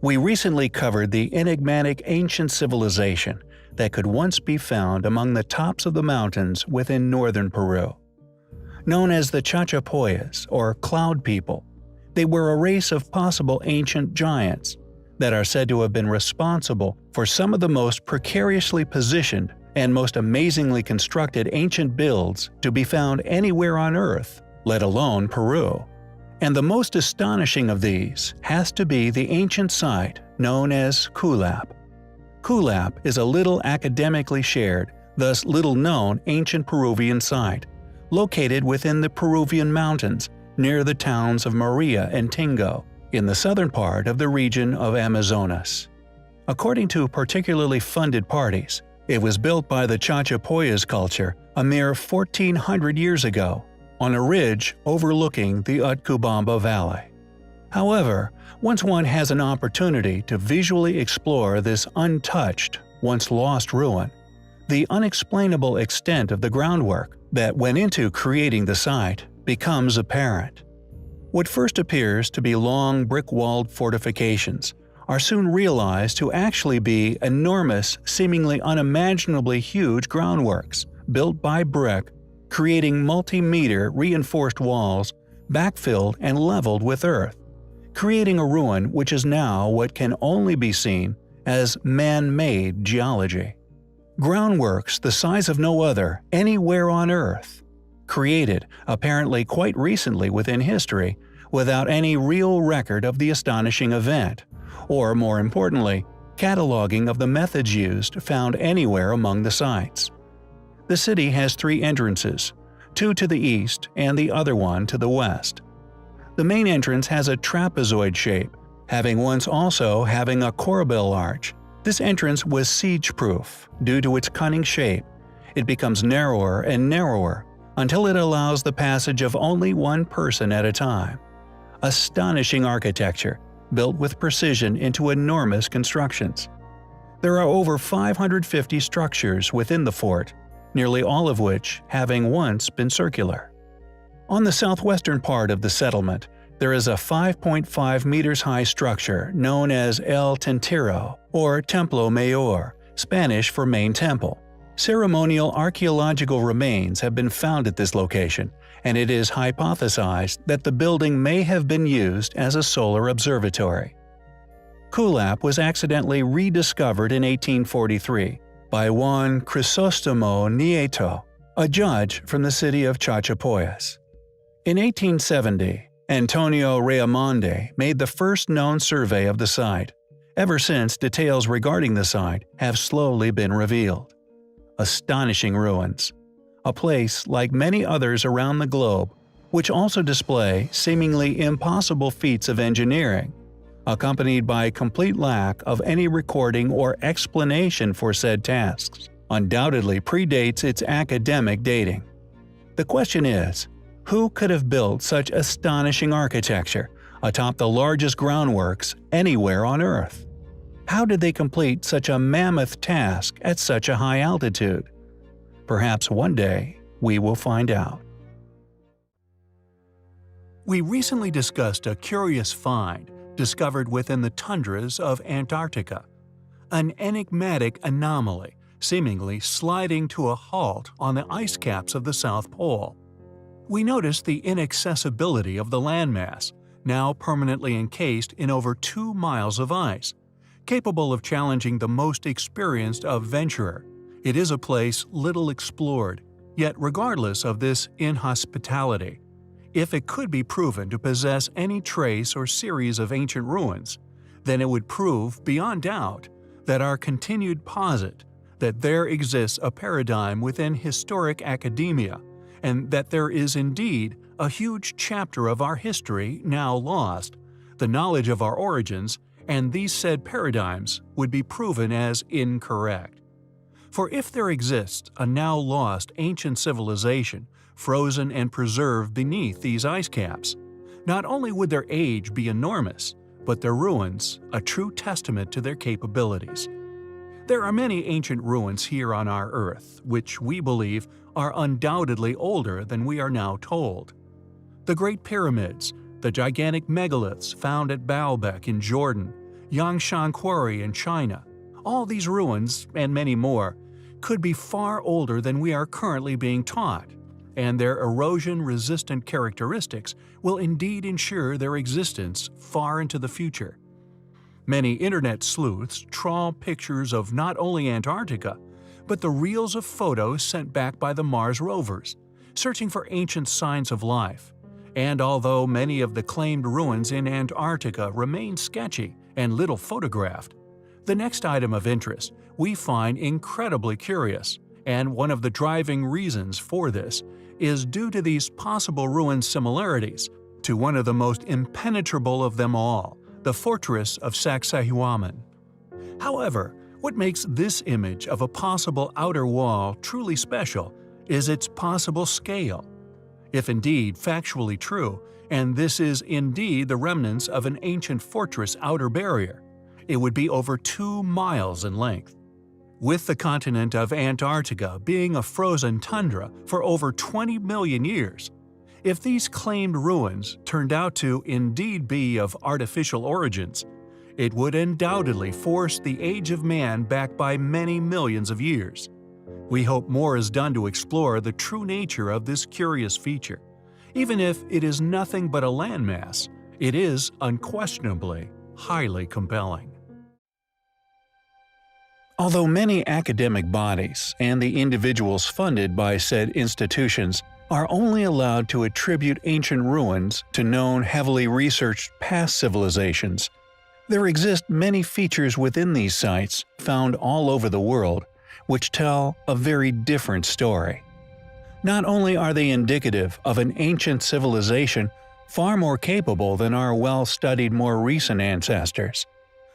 We recently covered the enigmatic ancient civilization that could once be found among the tops of the mountains within northern Peru. Known as the Chachapoyas, or Cloud People, they were a race of possible ancient giants that are said to have been responsible for some of the most precariously positioned and most amazingly constructed ancient builds to be found anywhere on Earth, let alone Peru. And the most astonishing of these has to be the ancient site known as Kulap. Kulap is a little academically shared, thus little known ancient Peruvian site, located within the Peruvian mountains near the towns of Maria and Tingo, in the southern part of the region of Amazonas. According to particularly funded parties, it was built by the Chachapoyas culture a mere 1400 years ago, on a ridge overlooking the Utcubamba Valley. However, once one has an opportunity to visually explore this untouched, once lost ruin, the unexplainable extent of the groundwork that went into creating the site becomes apparent. What first appears to be long brick-walled fortifications are soon realized to actually be enormous, seemingly unimaginably huge groundworks built by brick, creating multi-meter reinforced walls backfilled and leveled with earth, creating a ruin which is now what can only be seen as man-made geology. Groundworks the size of no other anywhere on Earth, created apparently quite recently within history without any real record of the astonishing event, or more importantly, cataloging of the methods used found anywhere among the sites. The city has 3 entrances, 2 to the east and the other one to the west. The main entrance has a trapezoid shape, having once also having a corbel arch. This entrance was siege-proof due to its cunning shape. It becomes narrower and narrower until it allows the passage of only one person at a time. Astonishing architecture, built with precision into enormous constructions. There are over 550 structures within the fort, nearly all of which having once been circular. On the southwestern part of the settlement, there is a 5.5 meters high structure known as El Tintero, or Templo Mayor, Spanish for main temple. Ceremonial archaeological remains have been found at this location, and it is hypothesized that the building may have been used as a solar observatory. Kulap was accidentally rediscovered in 1843 by Juan Crisostomo Nieto, a judge from the city of Chachapoyas. In 1870, Antonio Raimondi made the first known survey of the site. Ever since, details regarding the site have slowly been revealed. Astonishing ruins. A place like many others around the globe, which also display seemingly impossible feats of engineering, accompanied by a complete lack of any recording or explanation for said tasks, undoubtedly predates its academic dating. The question is, who could have built such astonishing architecture atop the largest groundworks anywhere on Earth? How did they complete such a mammoth task at such a high altitude? Perhaps one day we will find out. We recently discussed a curious find discovered within the tundras of Antarctica. An enigmatic anomaly seemingly sliding to a halt on the ice caps of the South Pole. We noticed the inaccessibility of the landmass, now permanently encased in over 2 miles of ice. Capable of challenging the most experienced adventurer, it is a place little explored, yet regardless of this inhospitality, if it could be proven to possess any trace or series of ancient ruins, then it would prove beyond doubt that our continued posit that there exists a paradigm within historic academia, and that there is indeed a huge chapter of our history now lost, the knowledge of our origins, and these said paradigms would be proven as incorrect. For if there exists a now lost ancient civilization frozen and preserved beneath these ice caps, not only would their age be enormous, but their ruins a true testament to their capabilities. There are many ancient ruins here on our Earth, which we believe are undoubtedly older than we are now told. The Great Pyramids, the gigantic megaliths found at Baalbek in Jordan, Yangshan Quarry in China. All these ruins, and many more, could be far older than we are currently being taught, and their erosion-resistant characteristics will indeed ensure their existence far into the future. Many internet sleuths trawl pictures of not only Antarctica, but the reels of photos sent back by the Mars rovers, searching for ancient signs of life. And although many of the claimed ruins in Antarctica remain sketchy and little photographed, the next item of interest we find incredibly curious, and one of the driving reasons for this is due to these possible ruin similarities to one of the most impenetrable of them all, the fortress of Sacsayhuaman. However, what makes this image of a possible outer wall truly special is its possible scale. If indeed factually true, and this is indeed the remnants of an ancient fortress outer barrier, it would be over 2 miles in length. With the continent of Antarctica being a frozen tundra for over 20 million years, if these claimed ruins turned out to indeed be of artificial origins, it would undoubtedly force the age of man back by many millions of years. We hope more is done to explore the true nature of this curious feature. Even if it is nothing but a landmass, it is unquestionably highly compelling. Although many academic bodies and the individuals funded by said institutions are only allowed to attribute ancient ruins to known heavily researched past civilizations, there exist many features within these sites, found all over the world, which tell a very different story. Not only are they indicative of an ancient civilization far more capable than our well-studied more recent ancestors,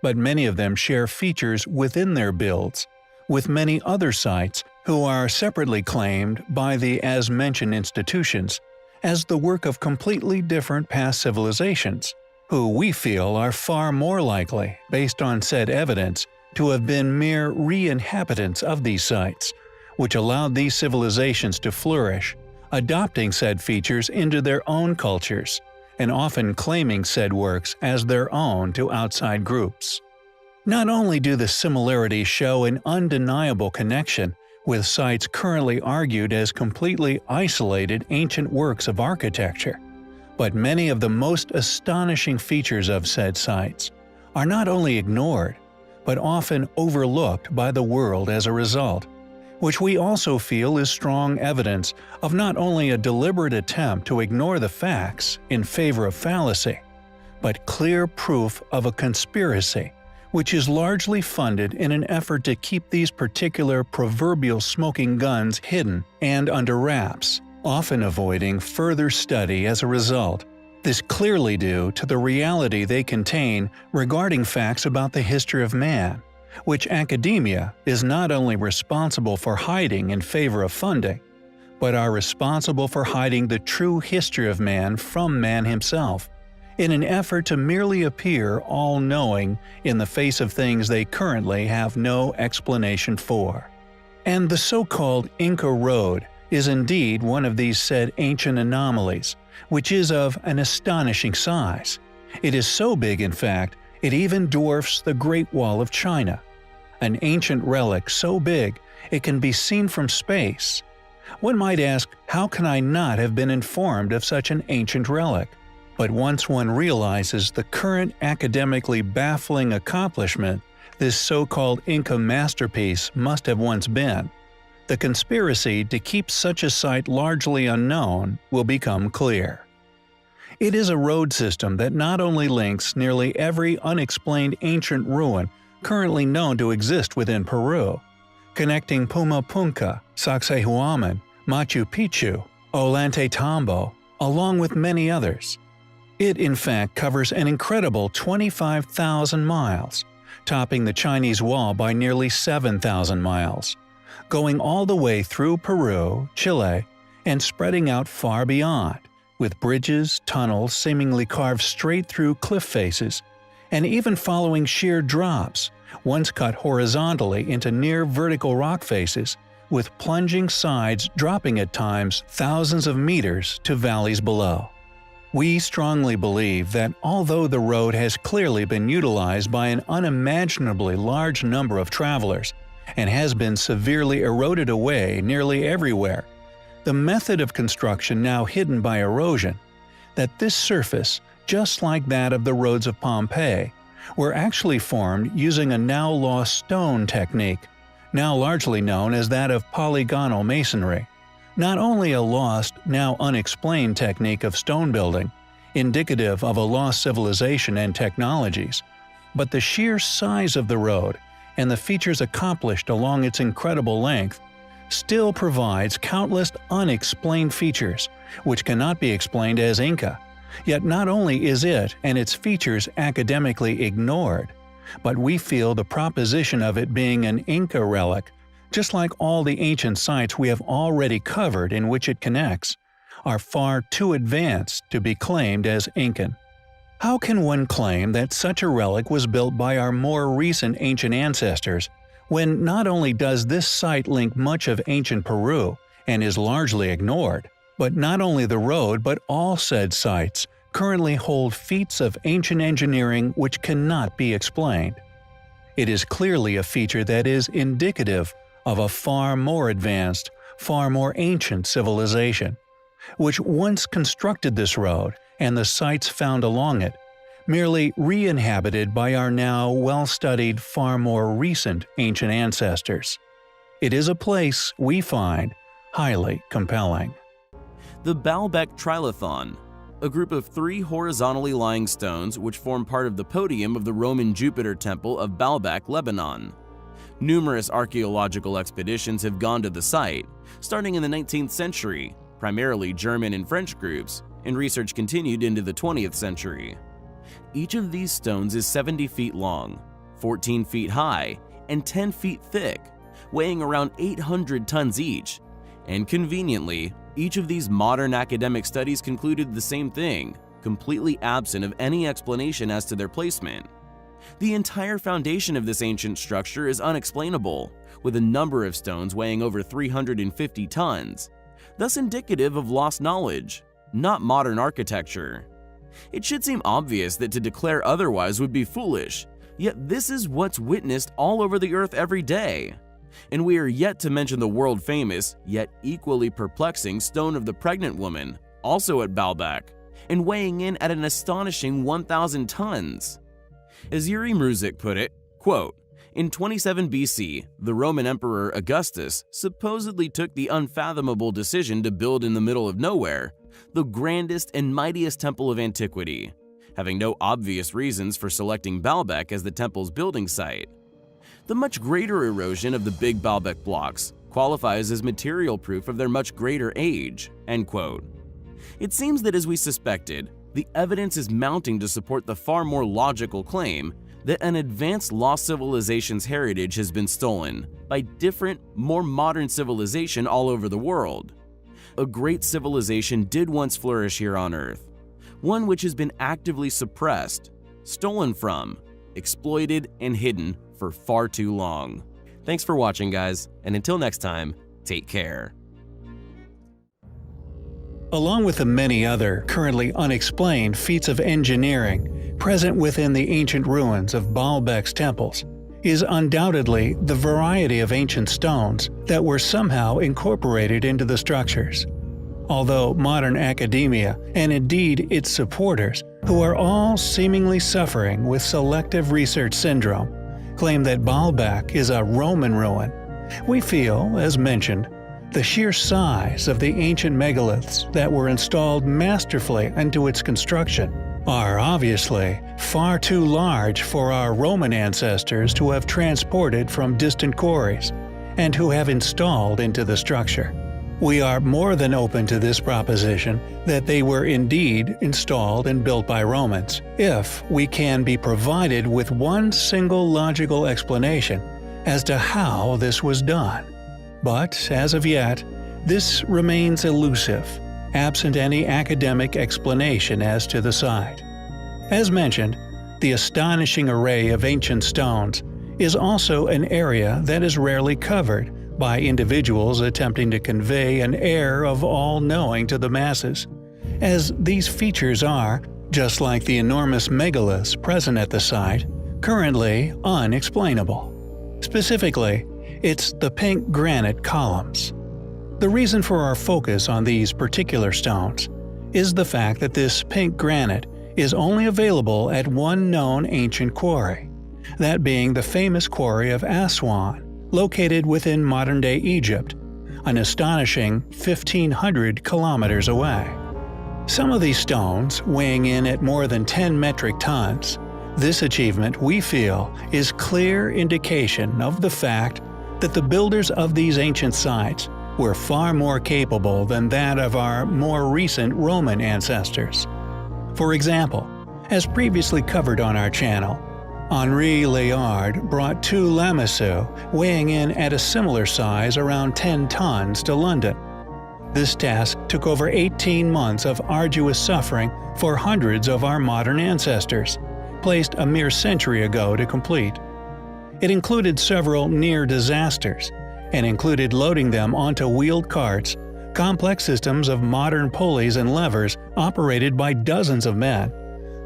but many of them share features within their builds, with many other sites who are separately claimed by the as-mentioned institutions as the work of completely different past civilizations, who we feel are far more likely, based on said evidence, to have been mere re-inhabitants of these sites, which allowed these civilizations to flourish, adopting said features into their own cultures, and often claiming said works as their own to outside groups. Not only do the similarities show an undeniable connection with sites currently argued as completely isolated ancient works of architecture, but many of the most astonishing features of said sites are not only ignored, but often overlooked by the world as a result, which we also feel is strong evidence of not only a deliberate attempt to ignore the facts in favor of fallacy, but clear proof of a conspiracy which is largely funded in an effort to keep these particular proverbial smoking guns hidden and under wraps, often avoiding further study as a result. This clearly due to the reality they contain regarding facts about the history of man, which academia is not only responsible for hiding in favor of funding, but are responsible for hiding the true history of man from man himself, in an effort to merely appear all-knowing in the face of things they currently have no explanation for. And the so-called Inca Road is indeed one of these said ancient anomalies, which is of an astonishing size. It is so big, in fact, it even dwarfs the Great Wall of China, an ancient relic so big it can be seen from space. One might ask, how can I not have been informed of such an ancient relic? But once one realizes the current academically baffling accomplishment this so-called Inca masterpiece must have once been, the conspiracy to keep such a site largely unknown will become clear. It is a road system that not only links nearly every unexplained ancient ruin currently known to exist within Peru, connecting Pumapunka, Sacsayhuaman, Machu Picchu, Ollantaytambo, along with many others. It in fact covers an incredible 25,000 miles, topping the Chinese Wall by nearly 7,000 miles, going all the way through Peru, Chile, and spreading out far beyond, with bridges, tunnels seemingly carved straight through cliff faces, and even following sheer drops, once cut horizontally into near vertical rock faces, with plunging sides dropping at times thousands of meters to valleys below. We strongly believe that although the road has clearly been utilized by an unimaginably large number of travelers and has been severely eroded away nearly everywhere, the method of construction now hidden by erosion, that this surface, just like that of the roads of Pompeii, were actually formed using a now-lost stone technique, now largely known as that of polygonal masonry. Not only a lost, now unexplained technique of stone building, indicative of a lost civilization and technologies, but the sheer size of the road and the features accomplished along its incredible length still provides countless unexplained features, which cannot be explained as Inca. Yet not only is it and its features academically ignored, but we feel the proposition of it being an Inca relic, just like all the ancient sites we have already covered in which it connects, are far too advanced to be claimed as Incan. How can one claim that such a relic was built by our more recent ancient ancestors, when not only does this site link much of ancient Peru and is largely ignored, but not only the road but all said sites currently hold feats of ancient engineering which cannot be explained? It is clearly a feature that is indicative of a far more advanced, far more ancient civilization, which once constructed this road and the sites found along it, merely re-inhabited by our now well-studied, far more recent ancient ancestors. It is a place we find highly compelling. The Baalbek Trilithon, a group of 3 horizontally lying stones which form part of the podium of the Roman Jupiter Temple of Baalbek, Lebanon. Numerous archaeological expeditions have gone to the site, starting in the 19th century, primarily German and French groups, and research continued into the 20th century. Each of these stones is 70 feet long, 14 feet high, and 10 feet thick, weighing around 800 tons each, and conveniently, each of these modern academic studies concluded the same thing, completely absent of any explanation as to their placement. The entire foundation of this ancient structure is unexplainable, with a number of stones weighing over 350 tons, thus indicative of lost knowledge, not modern architecture. It should seem obvious that to declare otherwise would be foolish, yet this is what's witnessed all over the earth every day. And we are yet to mention the world-famous, yet equally perplexing Stone of the Pregnant Woman, also at Baalbek, and weighing in at an astonishing 1,000 tons. As Yuri Mruzek put it, quote, "In 27 BC, the Roman Emperor Augustus supposedly took the unfathomable decision to build in the middle of nowhere the grandest and mightiest temple of antiquity, having no obvious reasons for selecting Baalbek as the temple's building site. The much greater erosion of the Big Baalbek blocks qualifies as material proof of their much greater age." End quote. It seems that as we suspected, the evidence is mounting to support the far more logical claim that an advanced lost civilization's heritage has been stolen by different, more modern civilization all over the world. A great civilization did once flourish here on Earth, one which has been actively suppressed, stolen from, exploited, and hidden for far too long. Thanks for watching, guys, and until next time, take care. Along with the many other currently unexplained feats of engineering present within the ancient ruins of Baalbek's temples, is undoubtedly the variety of ancient stones that were somehow incorporated into the structures. Although modern academia, and indeed its supporters, who are all seemingly suffering with selective research syndrome, claim that Baalbek is a Roman ruin, we feel, as mentioned, the sheer size of the ancient megaliths that were installed masterfully into its construction are obviously far too large for our Roman ancestors to have transported from distant quarries and who have installed into the structure. We are more than open to this proposition that they were indeed installed and built by Romans, if we can be provided with one single logical explanation as to how this was done. But, as of yet, this remains elusive, absent any academic explanation as to the site. As mentioned, the astonishing array of ancient stones is also an area that is rarely covered by individuals attempting to convey an air of all-knowing to the masses, as these features are, just like the enormous megaliths present at the site, currently unexplainable. Specifically, it's the pink granite columns. The reason for our focus on these particular stones is the fact that this pink granite is only available at one known ancient quarry, that being the famous quarry of Aswan, located within modern-day Egypt, an astonishing 1,500 kilometers away. Some of these stones weighing in at more than 10 metric tons, this achievement, we feel, is clear indication of the fact that the builders of these ancient sites were far more capable than that of our more recent Roman ancestors. For example, as previously covered on our channel, Henri Layard brought two lamassu weighing in at a similar size around 10 tons to London. This task took over 18 months of arduous suffering for hundreds of our modern ancestors, placed a mere century ago to complete. It included several near disasters, and included loading them onto wheeled carts, complex systems of modern pulleys and levers operated by dozens of men,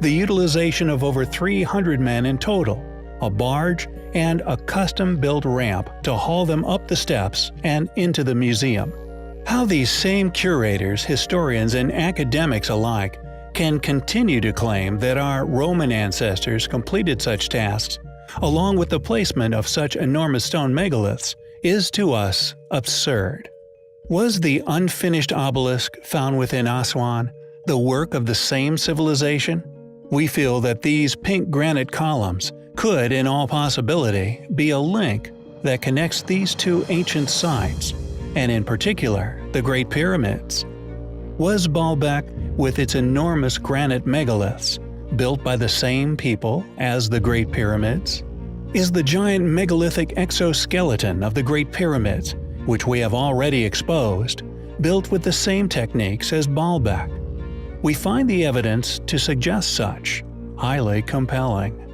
the utilization of over 300 men in total, a barge, and a custom-built ramp to haul them up the steps and into the museum. How these same curators, historians, and academics alike can continue to claim that our Roman ancestors completed such tasks, along with the placement of such enormous stone megaliths, is to us absurd. Was the unfinished obelisk found within Aswan the work of the same civilization? We feel that these pink granite columns could, in all possibility, be a link that connects these two ancient sites, and in particular, the Great Pyramids. Was Baalbek, with its enormous granite megaliths, built by the same people as the Great Pyramids? Is the giant megalithic exoskeleton of the Great Pyramids, which we have already exposed, built with the same techniques as Baalbek? We find the evidence to suggest such highly compelling.